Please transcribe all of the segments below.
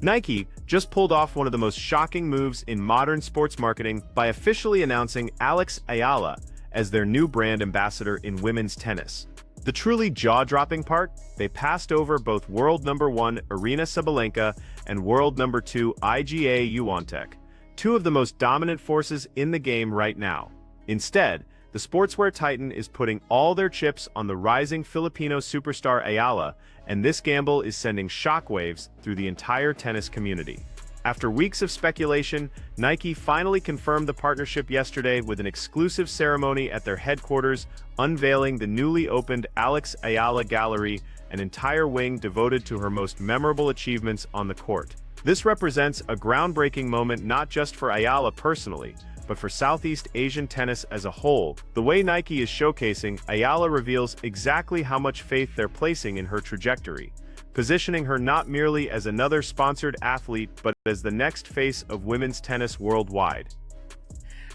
Nike just pulled off one of the most shocking moves in modern sports marketing by officially announcing Alex Eala as their new brand ambassador in women's tennis. The truly jaw-dropping part? They passed over both world number 1 Aryna Sabalenka and world number 2 Iga Swiatek, two of the most dominant forces in the game right now. Instead, the sportswear titan is putting all their chips on the rising Filipino superstar Eala, and this gamble is sending shockwaves through the entire tennis community. After weeks of speculation, Nike finally confirmed the partnership yesterday with an exclusive ceremony at their headquarters, unveiling the newly opened Alex Eala Gallery, an entire wing devoted to her most memorable achievements on the court. This represents a groundbreaking moment not just for Eala personally, but for Southeast Asian tennis as a whole. The way Nike is showcasing Eala reveals exactly how much faith they're placing in her trajectory, positioning her not merely as another sponsored athlete, but as the next face of women's tennis worldwide.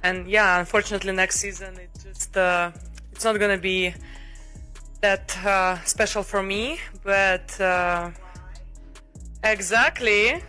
And yeah, unfortunately, next season it's not gonna be that special for me. But exactly.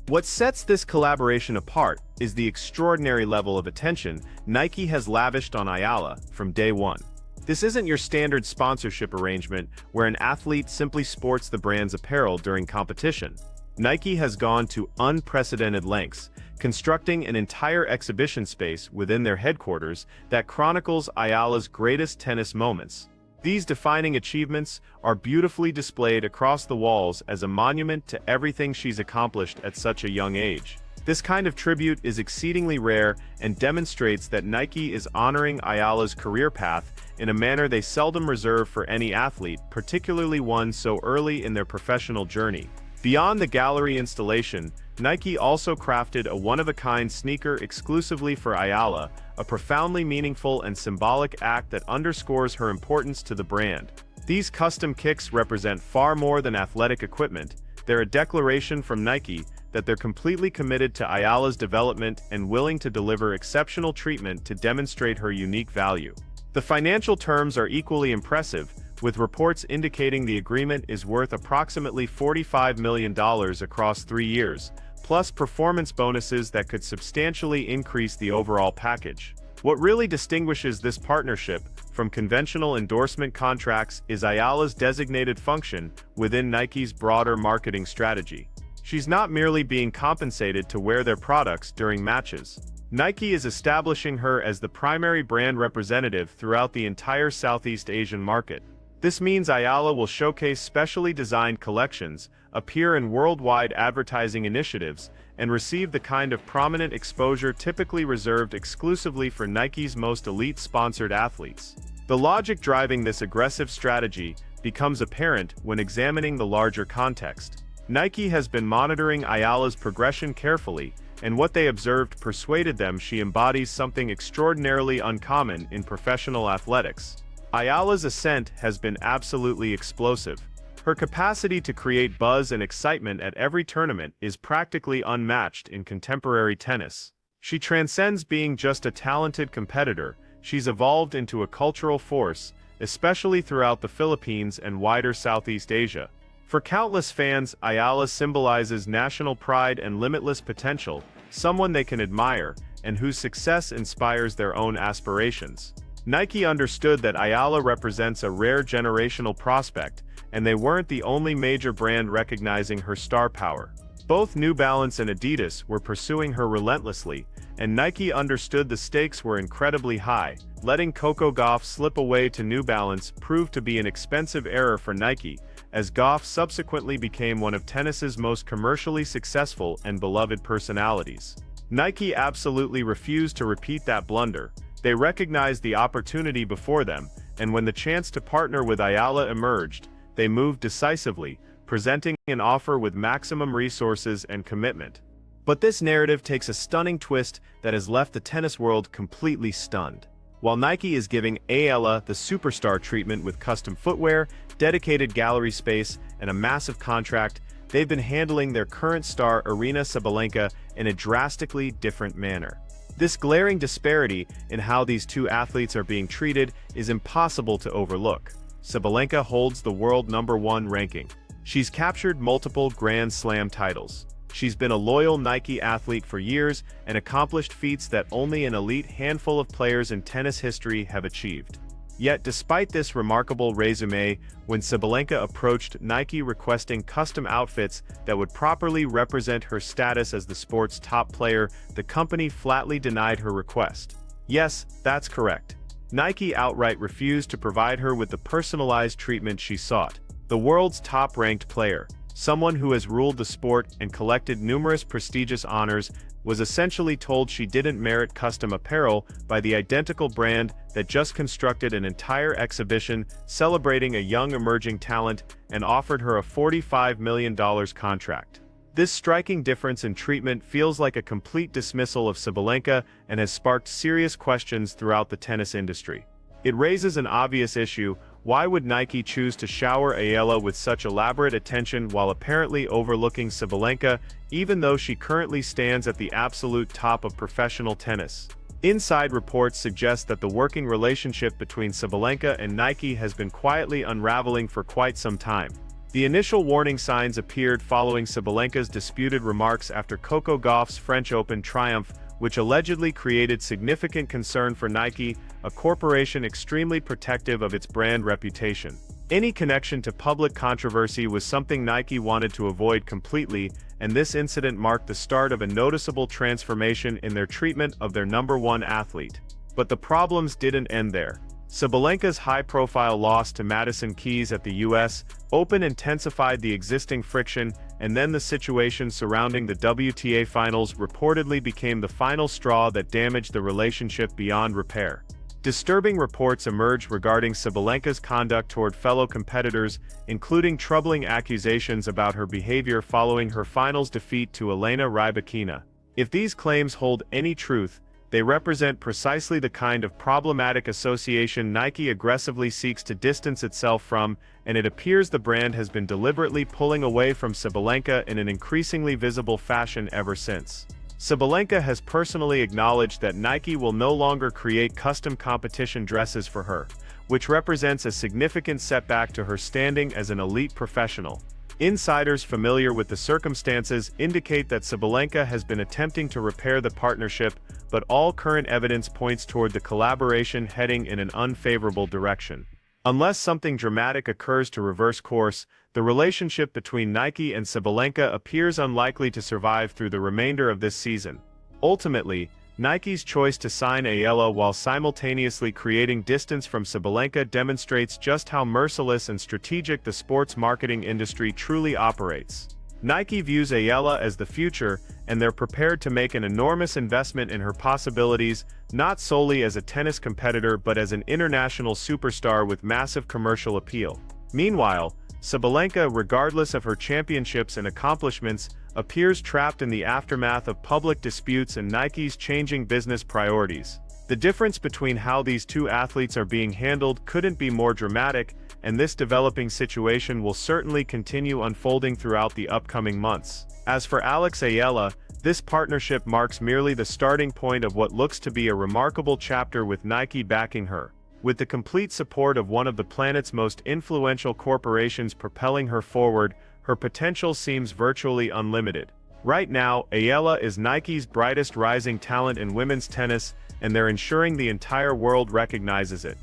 What sets this collaboration apart is the extraordinary level of attention Nike has lavished on Eala from day one. This isn't your standard sponsorship arrangement where an athlete simply sports the brand's apparel during competition. Nike has gone to unprecedented lengths, constructing an entire exhibition space within their headquarters that chronicles Eala's greatest tennis moments. These defining achievements are beautifully displayed across the walls as a monument to everything she's accomplished at such a young age. This kind of tribute is exceedingly rare and demonstrates that Nike is honoring Eala's career path in a manner they seldom reserve for any athlete, particularly one so early in their professional journey. Beyond the gallery installation, Nike also crafted a one-of-a-kind sneaker exclusively for Eala, a profoundly meaningful and symbolic act that underscores her importance to the brand. These custom kicks represent far more than athletic equipment. They're a declaration from Nike that they're completely committed to Eala's development and willing to deliver exceptional treatment to demonstrate her unique value. The financial terms are equally impressive, with reports indicating the agreement is worth approximately $45 million across 3 years, plus performance bonuses that could substantially increase the overall package. What really distinguishes this partnership from conventional endorsement contracts is Eala's designated function within Nike's broader marketing strategy. She's not merely being compensated to wear their products during matches. Nike is establishing her as the primary brand representative throughout the entire Southeast Asian market. This means Eala will showcase specially designed collections, appear in worldwide advertising initiatives, and receive the kind of prominent exposure typically reserved exclusively for Nike's most elite sponsored athletes. The logic driving this aggressive strategy becomes apparent when examining the larger context. Nike has been monitoring Eala's progression carefully, and what they observed persuaded them she embodies something extraordinarily uncommon in professional athletics. Eala's ascent has been absolutely explosive. Her capacity to create buzz and excitement at every tournament is practically unmatched in contemporary tennis. She transcends being just a talented competitor. She's evolved into a cultural force, especially throughout the Philippines and wider Southeast Asia. For countless fans, Eala symbolizes national pride and limitless potential, someone they can admire, and whose success inspires their own aspirations. Nike understood that Eala represents a rare generational prospect, and they weren't the only major brand recognizing her star power. Both New Balance and Adidas were pursuing her relentlessly, and Nike understood the stakes were incredibly high. Letting Coco Gauff slip away to New Balance proved to be an expensive error for Nike, as Gauff subsequently became one of tennis's most commercially successful and beloved personalities. Nike absolutely refused to repeat that blunder. They recognized the opportunity before them, and when the chance to partner with Eala emerged, they moved decisively, presenting an offer with maximum resources and commitment. But this narrative takes a stunning twist that has left the tennis world completely stunned. While Nike is giving Eala the superstar treatment with custom footwear, dedicated gallery space, and a massive contract, they've been handling their current star Aryna Sabalenka in a drastically different manner. This glaring disparity in how these two athletes are being treated is impossible to overlook. Sabalenka holds the world #1 ranking, She's captured multiple Grand Slam titles. She's been a loyal Nike athlete for years and accomplished feats that only an elite handful of players in tennis history have achieved. Yet despite this remarkable resume, when Sabalenka approached Nike requesting custom outfits that would properly represent her status as the sport's top player, the company flatly denied her request. Yes, that's correct. Nike outright refused to provide her with the personalized treatment she sought. The world's top-ranked player, someone who has ruled the sport and collected numerous prestigious honors, was essentially told she didn't merit custom apparel by the identical brand that just constructed an entire exhibition celebrating a young emerging talent and offered her a $45 million contract. This striking difference in treatment feels like a complete dismissal of Sabalenka and has sparked serious questions throughout the tennis industry. It raises an obvious issue: why would Nike choose to shower Eala with such elaborate attention while apparently overlooking Sabalenka, even though she currently stands at the absolute top of professional tennis? Inside reports suggest that the working relationship between Sabalenka and Nike has been quietly unraveling for quite some time. The initial warning signs appeared following Sabalenka's disputed remarks after Coco Gauff's French Open triumph, which allegedly created significant concern for Nike, a corporation extremely protective of its brand reputation. Any connection to public controversy was something Nike wanted to avoid completely, and this incident marked the start of a noticeable transformation in their treatment of their #1 athlete. But the problems didn't end there. Sabalenka's high-profile loss to Madison Keys at the US Open intensified the existing friction, and then the situation surrounding the WTA finals reportedly became the final straw that damaged the relationship beyond repair. Disturbing reports emerged regarding Sabalenka's conduct toward fellow competitors, including troubling accusations about her behavior following her finals defeat to Aryna Sabalenka. If these claims hold any truth, they represent precisely the kind of problematic association Nike aggressively seeks to distance itself from, and it appears the brand has been deliberately pulling away from Sabalenka in an increasingly visible fashion ever since. Sabalenka has personally acknowledged that Nike will no longer create custom competition dresses for her, which represents a significant setback to her standing as an elite professional. Insiders familiar with the circumstances indicate that Sabalenka has been attempting to repair the partnership, but all current evidence points toward the collaboration heading in an unfavorable direction. Unless something dramatic occurs to reverse course, the relationship between Nike and Sabalenka appears unlikely to survive through the remainder of this season. Ultimately, Nike's choice to sign Eala while simultaneously creating distance from Sabalenka demonstrates just how merciless and strategic the sports marketing industry truly operates. Nike views Eala as the future, and they're prepared to make an enormous investment in her possibilities, not solely as a tennis competitor but as an international superstar with massive commercial appeal. Meanwhile, Sabalenka, regardless of her championships and accomplishments, appears trapped in the aftermath of public disputes and Nike's changing business priorities. The difference between how these two athletes are being handled couldn't be more dramatic, and this developing situation will certainly continue unfolding throughout the upcoming months. As for Alex Eala, this partnership marks merely the starting point of what looks to be a remarkable chapter with Nike backing her. With the complete support of one of the planet's most influential corporations propelling her forward, her potential seems virtually unlimited. Right now, Eala is Nike's brightest rising talent in women's tennis, and they're ensuring the entire world recognizes it.